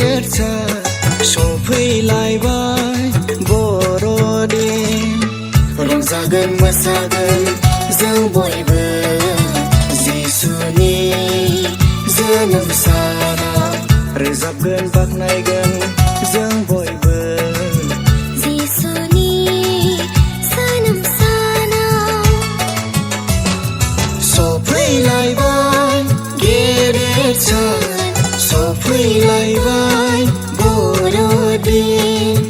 गेदेरथार सफैलायबाय बर'दिन रंजागोन मोसागोन जों बयबो जिसुनि जोनोम सानाव रोजाबगोन बाख्नायगोन जों बयबो जिसुनि जोनोम सानाव सफैलायबाय गेदेरथार सफैलायबाय बर'दिन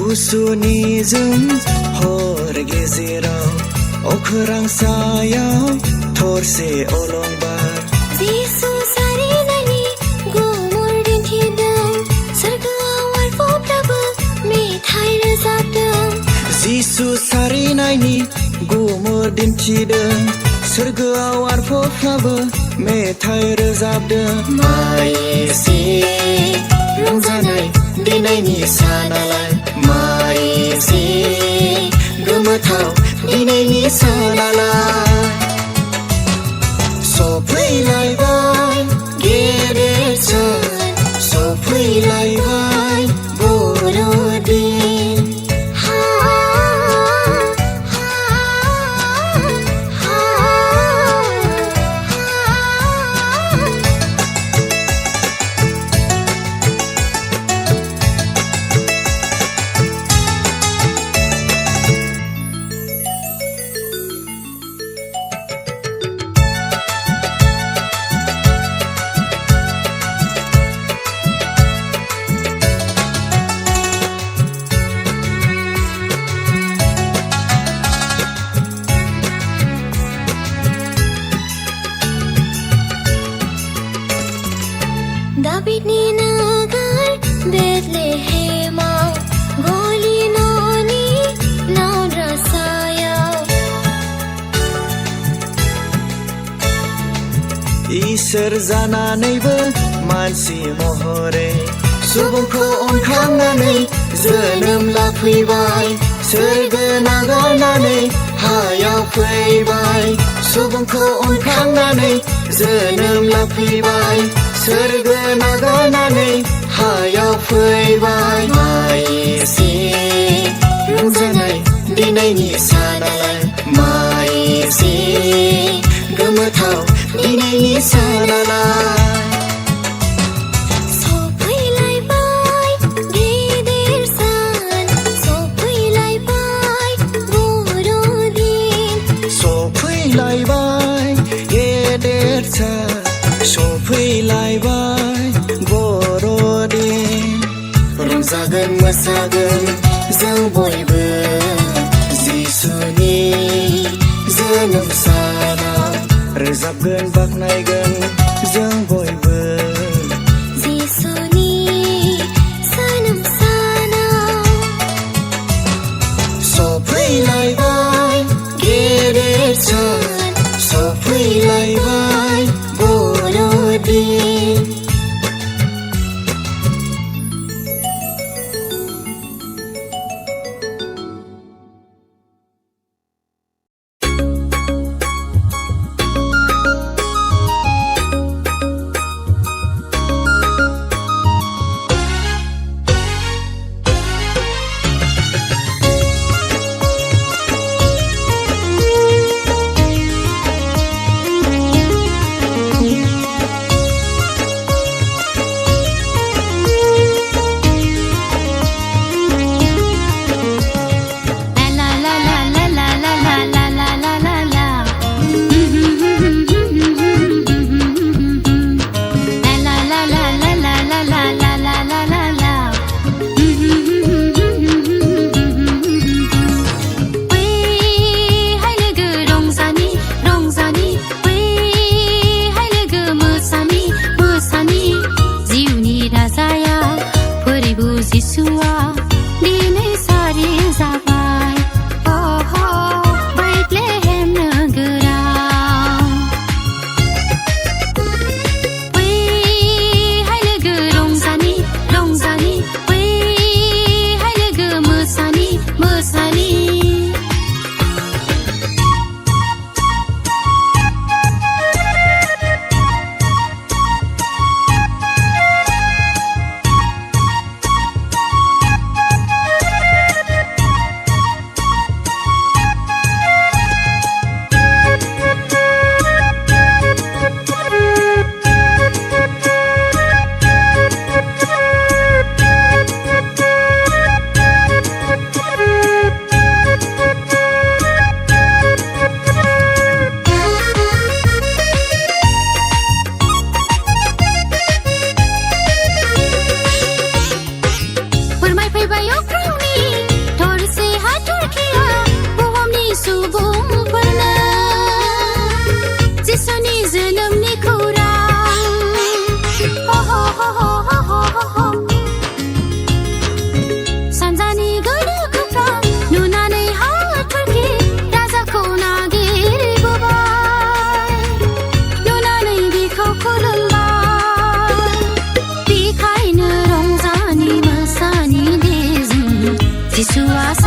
गुसुनिजों हर गेजेराव अख्रां सायाव थरसे अलंबार जिसु सारिनायनि गुमुर दिन्थिदों सोरगोआव आरफफ्राबो मेथाइ रोजाबदों जिसु सारिनायनि गुमुर दिन्थिदों सोरगोआव आरफफ्राबो मेथाइ रोजाबदों माइ एसे रंजानाय दिनैनि सानालाय माइ एसे गोमोथाव दिनैनि सानालाय सफैलायबाय गेदेरथार सफैलायबाय बर'दिन दाबिदनि नोगोर बेथलेहेमाव गलि न'नि नावद्रासायाव इसोर जानानैबो मानसि महरै सुबुंखौ अनखांनानै जोनोम लाफैबाय सोरगो नागारनानै हायाव फैबाय सुबुंखौ अनखांनानै जोनोम लाफैबाय सोरगो नागारनानै हायाव फैबाय माइ एसे रंजानाय दिनैनि सानालाय माइ एसे गोमोथाव दिनैनि सानालाय सफैलायबाय गेदेर सान सफैलायबाय बर'दिन सफैलायबाय गेदेरथार सफैलायबाय बर'दिन रंजागोन मोसागोन जों बयबो जिसुनि जोनोम सानाव रोजाबगोन बाख्नायगोन जों बयबो जिसुनि जोनोम सानाव सफैलायबाय गेदेरथार सफैलायबाय बर'दिन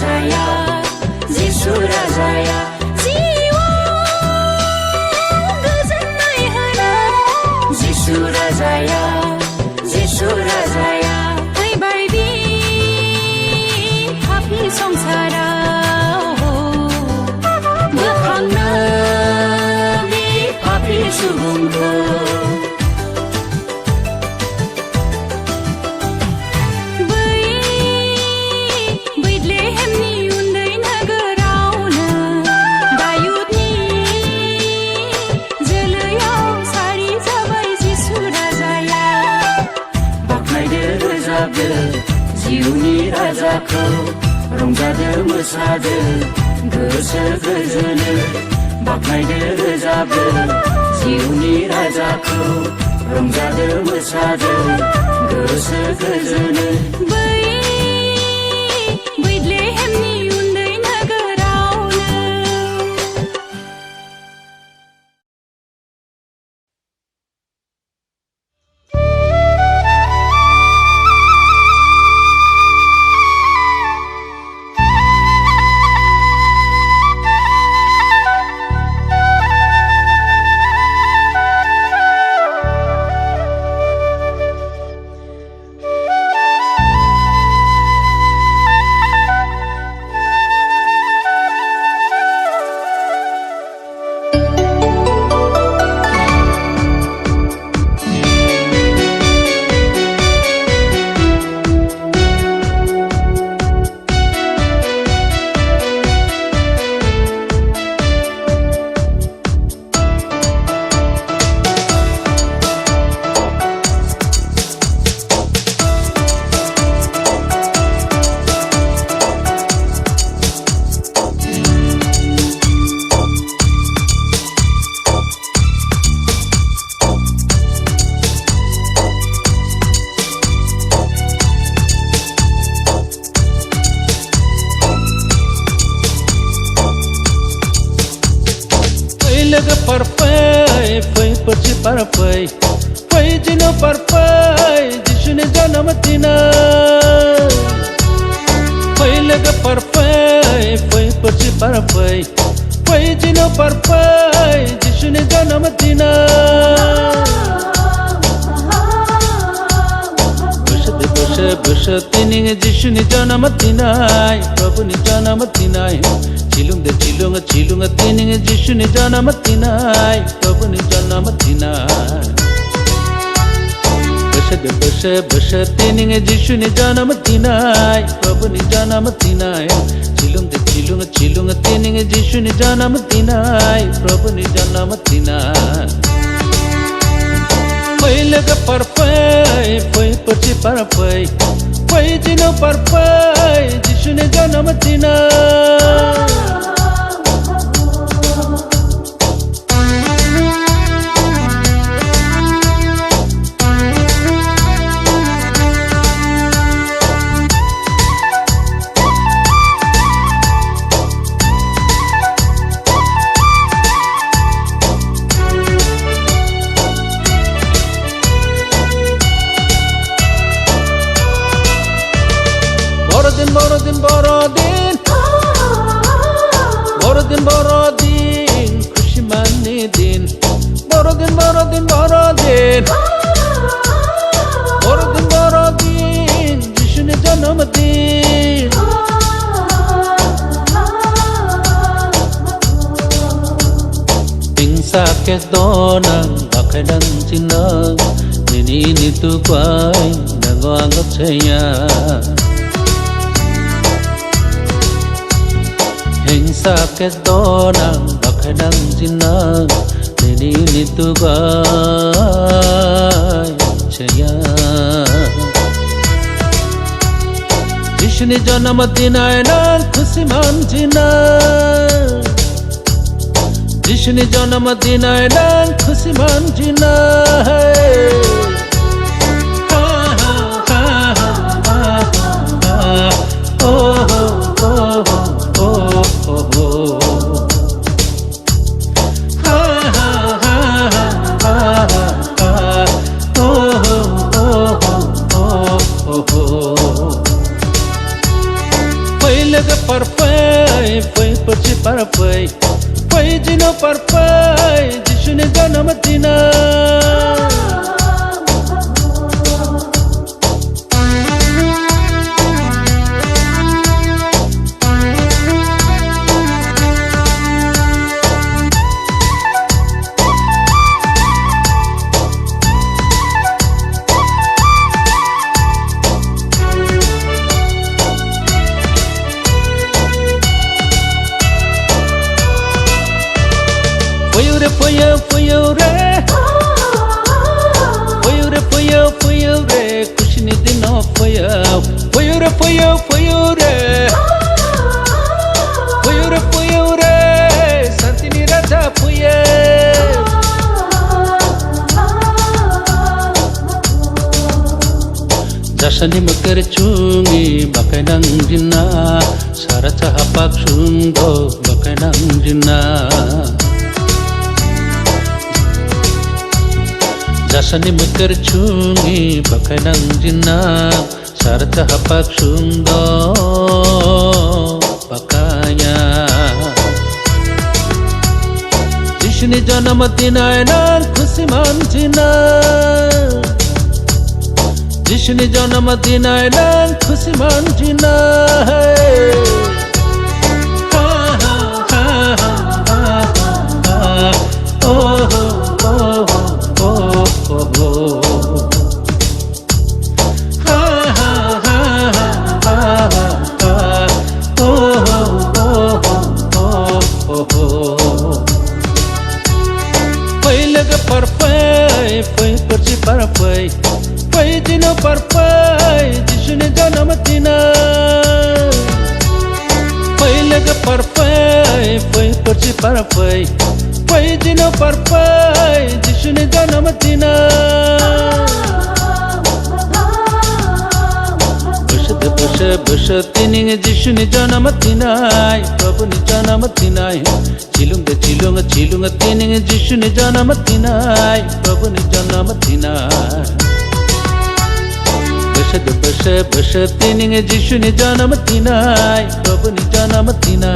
राजाया जिसु राजाया जिसु राजाया जिसु राजाया फैबायदि पापि संसाराव बोखांनो बे पापि सुबुंखौ बेथलेहेमनि उन्दै नोगोरावनो दायुदनि जोलैयाव सारि जाबाय जिसु राजाया बाख्नायदो रोजाबदो जिउनि राजाखौ रंजादो मोसादो गोसो गोजोनै बाख्नायदो रोजाबदो जिउनि राजाखौ रंजादो मोसादो गोसो गोजोनै बेथलेहेमनि उन्दै नोगोरावनो logo parfait, foi por ti parfait, foi de no parfait, de chune jana matina. Foi logo parfait, foi por ti parfait, foi de no parfait, de chune jana matina. Busha tining jishuni jana matinai, Prabhu ni jana matinai. Chilunga tining jishuni jana matinai, Prabhu ni jana matinai. Busha tining jishuni jana matinai, Prabhu ni jana matinai. Chilunga tining jishuni jana matinai, Prabhu ni jana matinai. Foi logo parfait, foi por ti parfait, foi de no parfait, de chune jana matina. Borodin, खुशी माने दिन Borodin जिसने जन्म दिन Pingsa kes donang bakaidan sinang Nini nitu kwai nango anggap saya Hingsa kes donang bakaidan sinang Nini nitu kwai saya Jishni janam dinai nang khushi manjina Jishni janam dinai nang khushi manjina parfai, foi por ti parfai, foi de no parfai, de shune jana matina. Foi re, kushni dino foi re, santini rata foi. Jasani makar chungi bakai nang dina, sara chahapak sundo bakai nang dina. Jasani makar chungi bakai nang dina, sara chahapak sundo bakanya. Jishni jana matina nang khushi manjina. Jishni jana matina nang khushi manjina. Ha ha ha ha ha. Oh oh oh oh oh. Ha ha ha ha ha. Oh oh oh oh oh. Foi lega parfai, foi por ti parfai. Foi de no parfai, de shune jana matina. Foi lega parfai, foi por ti parfai. Foi de no parfai, de shune jana matina. Busha tining de shune jana matina, Prabhu ni jana matina. Chilunga tining de shune jana matina, Prabhu ni jana matina. Busha tining de shune jana matina, Prabhu ni jana matina.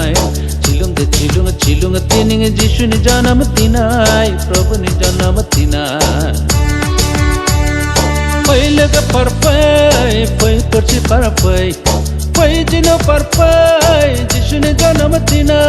Chilunga tining de shune jana matina, Prabhu ni jana matina. Foi lega parfai, foi por ti parfai. Foi de no parfai, de shune jana matina.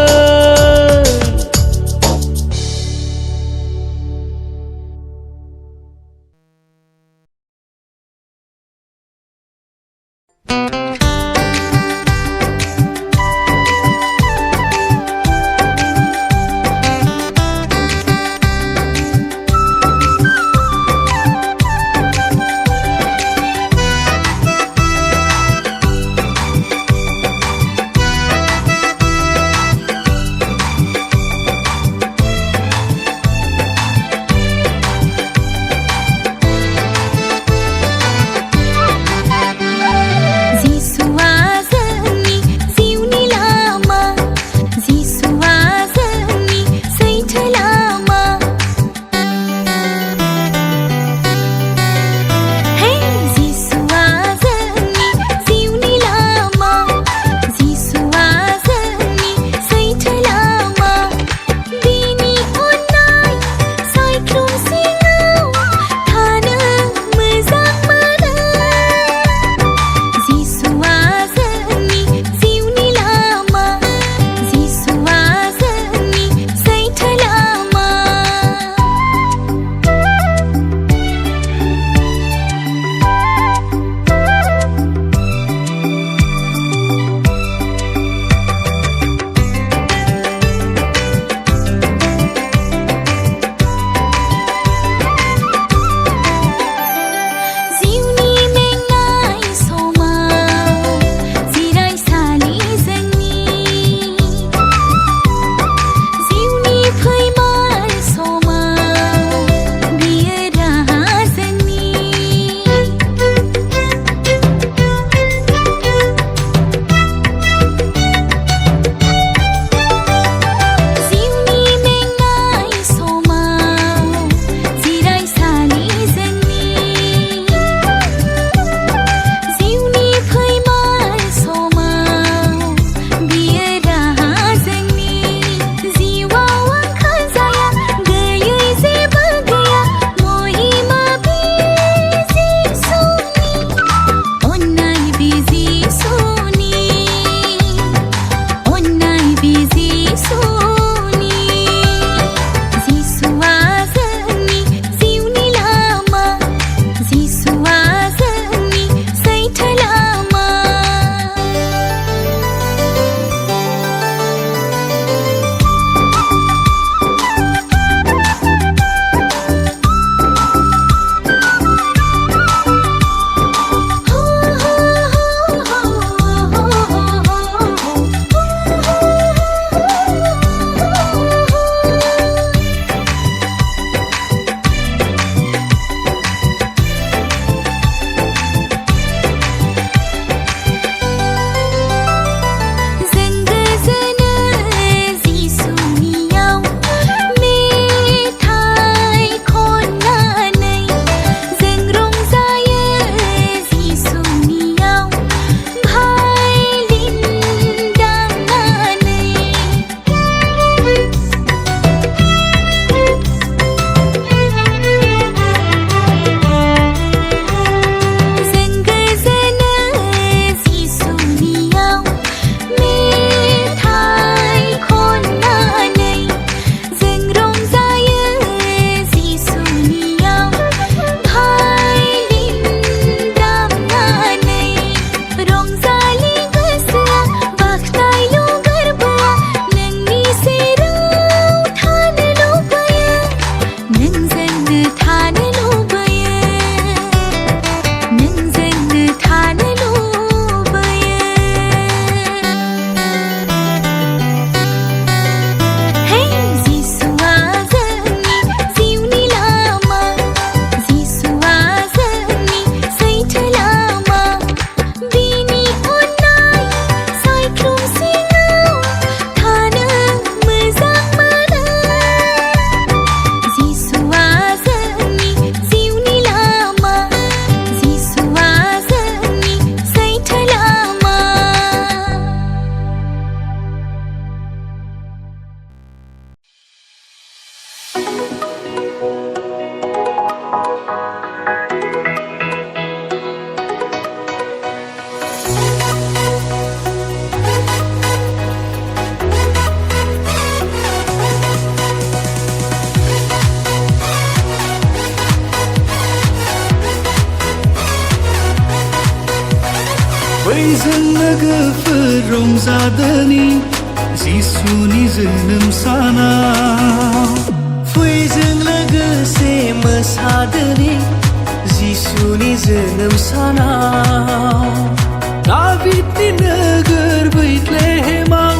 बैजों लोगोफोर रंजादोनि जिसुनि जोनोम सानाव फैजों लोगोसे मोसादोनि जिसुनि जोनोम सानाव दाबिदनि नोगोर बैथलेहेमाव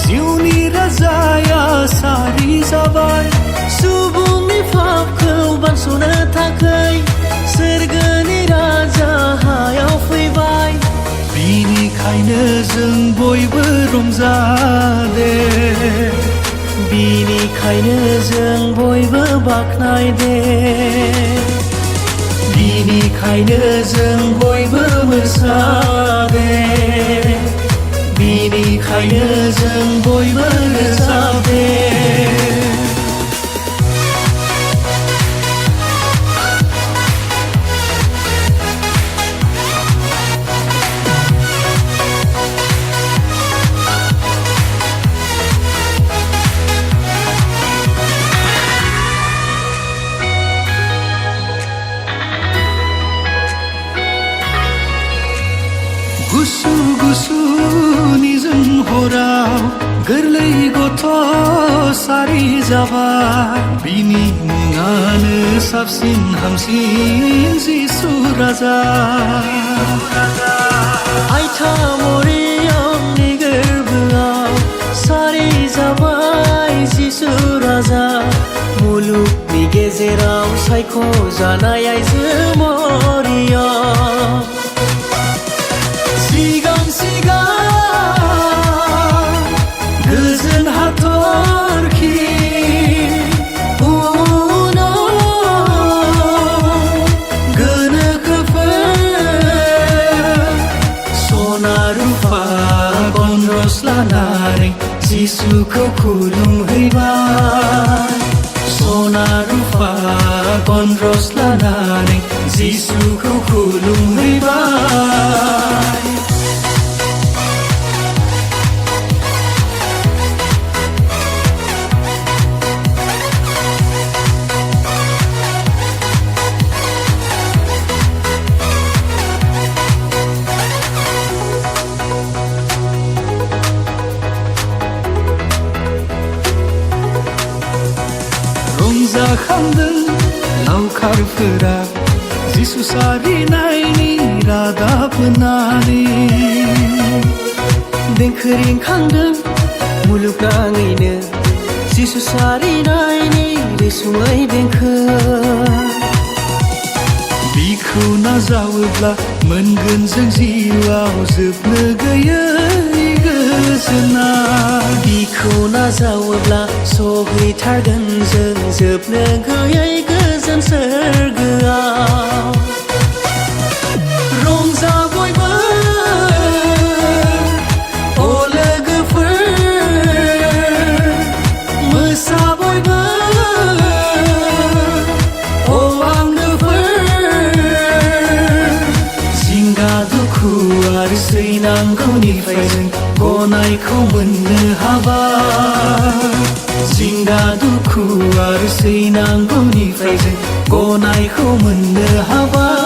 जिउनि राजाया सारि जाबाय सुबुंनि पापखौ बानस'नो थाखाय सोरगोनि राजा हायाव फैबाय बिनिखायनो जों बयबो रंजादे बिनिखायनो जों बयबो बाख्नायदे बिनिखायनो जों बयबो मोसादे बिनिखायनो जों बयबो रोजाबदे गुसु गुसु निजोम हराव गोरलै गथ' सारि जाबाय बिनि मुङानो साबसिन हामसिन जिसु राजा आइथा मरियमनि गोरबोआव सारि जाबाय जिसु राजा मुलुगनि गेजेराव सायख'जानाय आइजो मरियम सिगां सिगां गोजोन हाथरखि उनाव गोनोखोफोर सना रुफा गनरस लानानै जिसुखौ खुलुमहैबाय सना रुफा गनरस लानानै जिसुखौ खुलुमहैबाय रंजाखांदों लावखारफोरा जिसु सारिनायनि रादाब होनानै देंखो रिंखांदों मुलुगनाङैनो जिसु सारिनायनि रैसुमै देंखो बिखौ नाजावोब्ला मोनगोन जों जिउआव जोबनो गैयै गोजोननाय बिखौ नाजावोब्ला सहैथारगोन जों जोबनो गैयै गोजोन सोरगोआव रंजा बयबो अ लोगोफोर मोसा बयबो अ आंगोफोर जिंगा दुखु आरो सैनांगौनिफ्राय जों गनायखौ मोननो हाबाय जिंगा दुखु आरो सैनांगौनिफ्राय जों गनायखौ मोननो हाबाय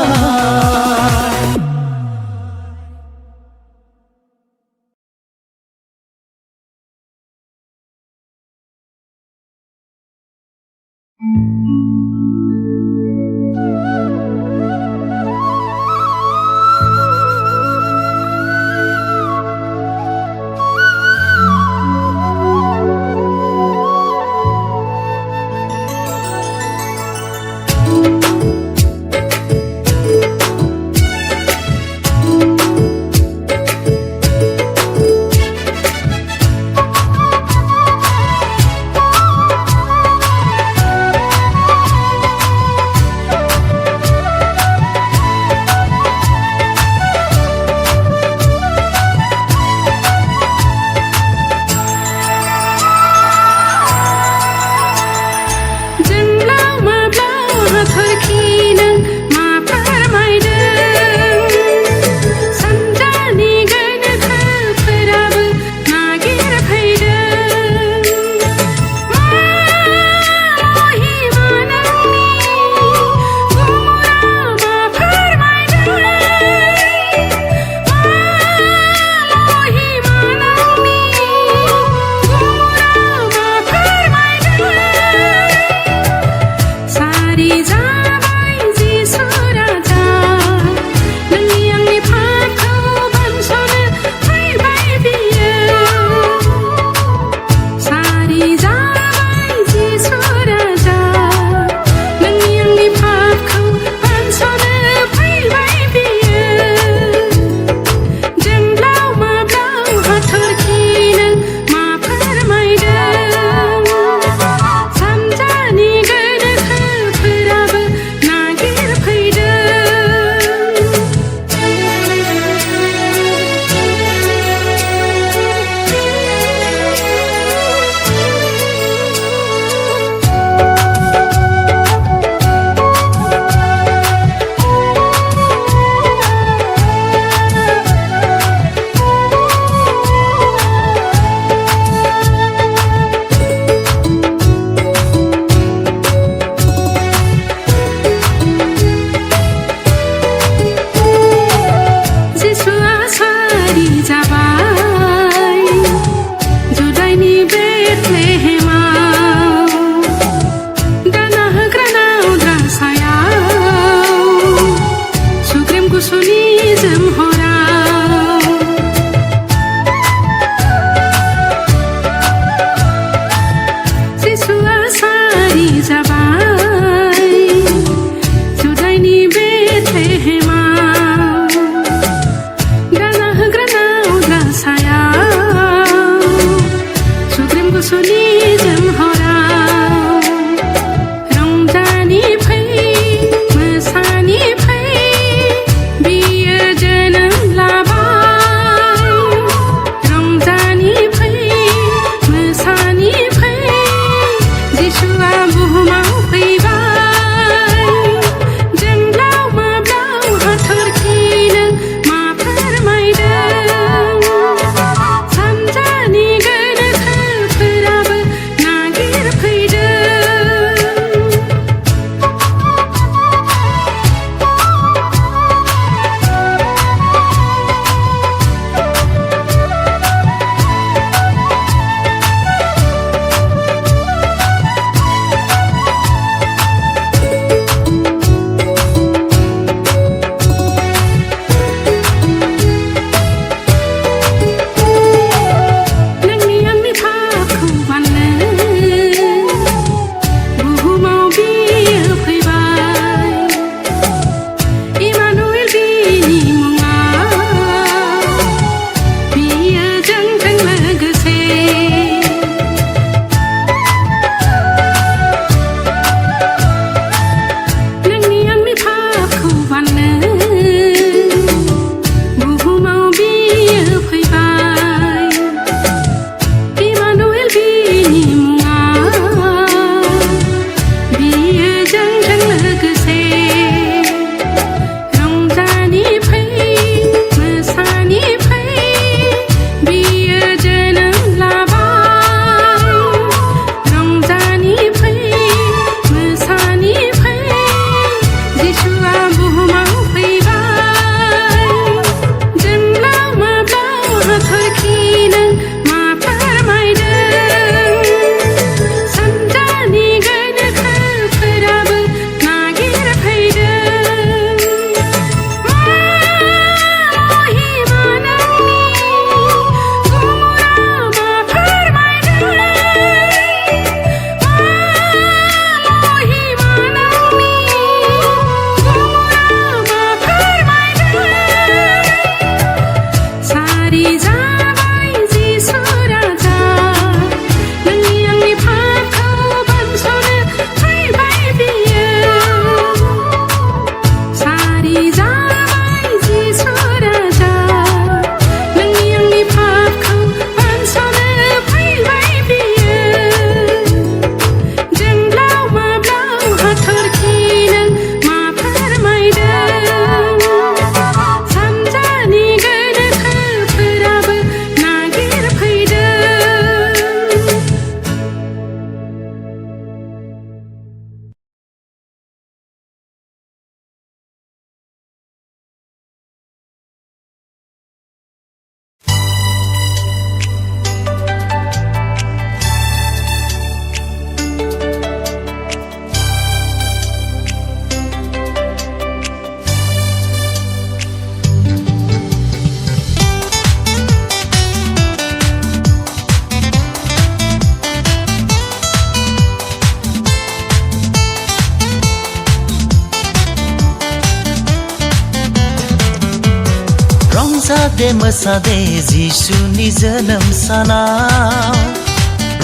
रंजादे मोसादे जिसुनि जोनोम सानाव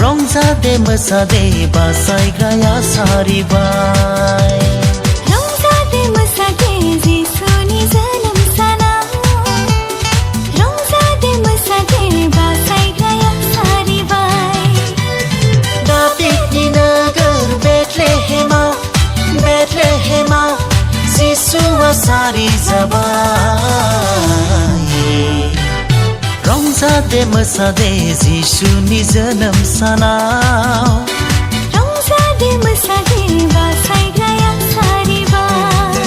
रंजादे मोसादे बासायग्राया सारिबाय रंजादे मोसादे जिसुनि जोनोम सानाव रंजादे मोसादे बासायग्राया सारिबाय दाबिदनि नोगोर बेथलेहेमाव जिसुआ सारिजाबाय रंजादे मोसादे जिसुनि जोनोम सानाव रंजादे मोसादे बासायग्राया सारिबाय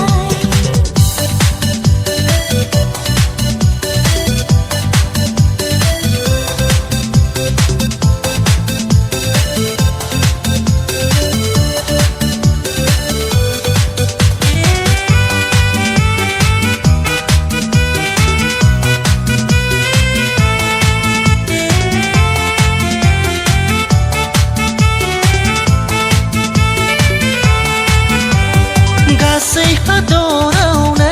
गासै हादरावनो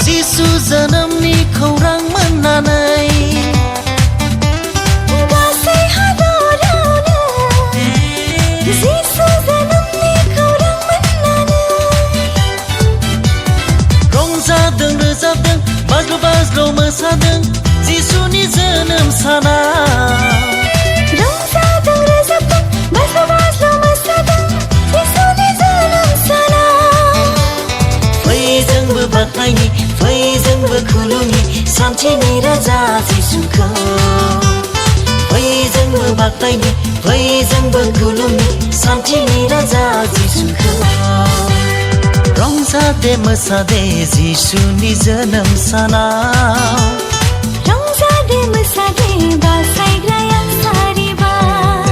जिसु जोनोमनि खौरां मोननानै गासै हादरावनो जिसु जोनोमनि खौरां मोननानै रंजादों रोजाबदों बाज्ल' मोसादों जिसुनि जोनोम सानाव रंजादों रोजाबदों बाज्ल' मोसादों जिसुनि जोनोम सानाव फै जोंबो बाख्नायनि फै जोंबो खुलुमनि सान्थिनि राजा जिसुखौ फै जोंबो बाख्नायनि फै जोंबो खुलुमनि सान्थिनि राजा जिसुखौ रंजादे मोसादे जिसुनि जोनोम सानाव रंजादे मोसादे बासायग्राया सारिबाय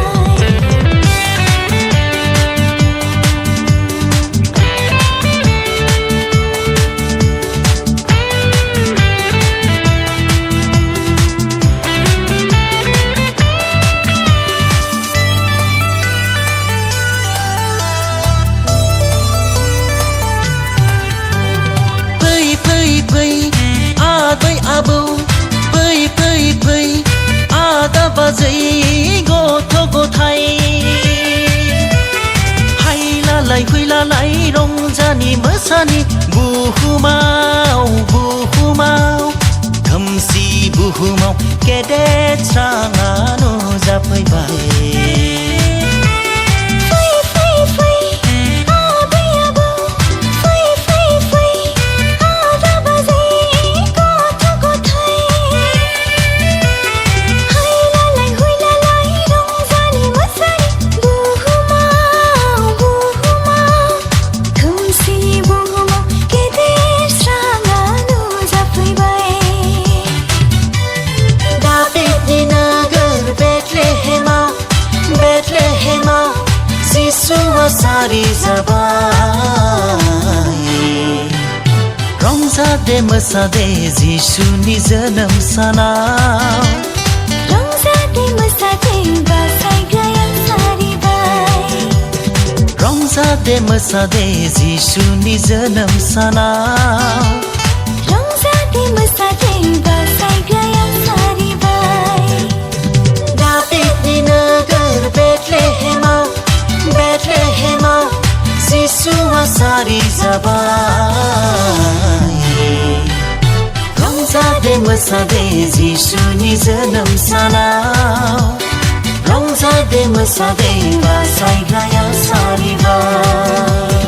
फै आदै आबौ फै आदा बाजै गथ' गथाय हायलालाय फैलालाय रंजानि मोसानि बुहुमाव खोमसि बुहुमाव गेदेर स्राङा नुजाफैबाय सारिजाबाय रंजादे मोसादे जिसुनि जोनोम सानाव रंजादे मोसादे बासायग्राया सारिबाय रंजादे मोसादे जिसुनि जोनोम सानाव रंजादे मोसादे बासायग्राया सारिबाय दाबिदनि नोगोर बेथलेहेमाव जिसुआ सारिजाबाय रंजादे मोसादे जिसुनि जोनोम सानाव रंजादे मोसादे बासायग्राया सारिबाय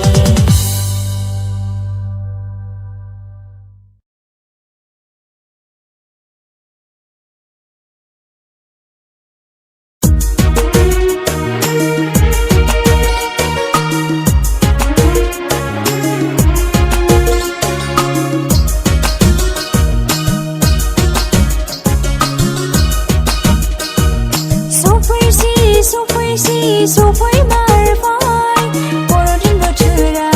सफैमारबाय बर'दिन बोथोरा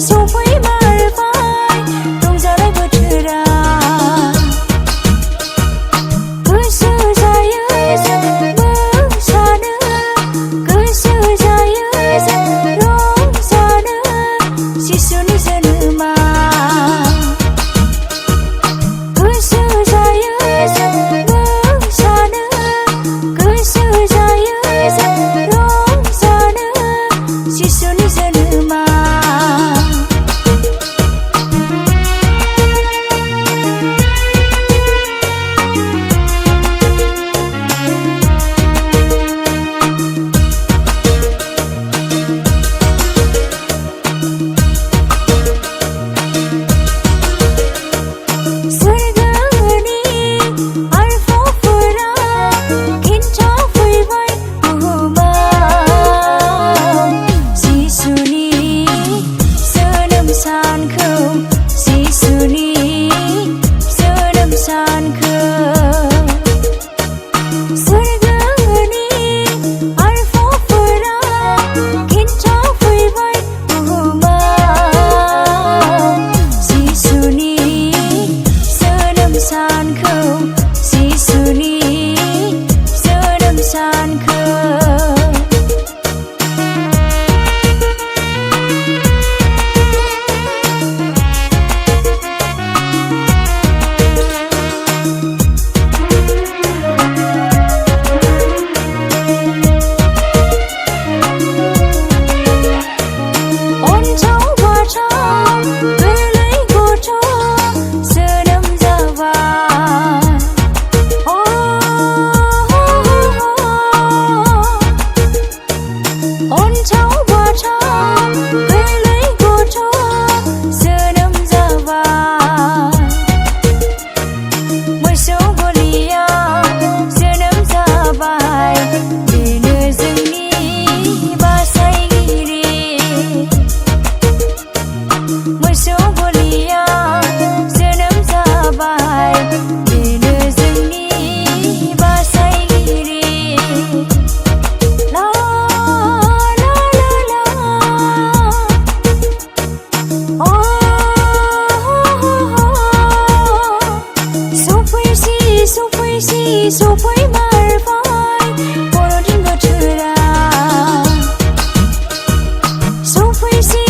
सफैमारबाय रंजानाय बोथोरा गोसो जायो जों मोसानो गोसो जायो जों रंजानो जिसुनि जोनोमा गोसो जायो जों मोसानो गोसो जायो जों रंजानो जिसुनि जोनोमा सफैमारबाय बर'दिन बोथोरा सफैसै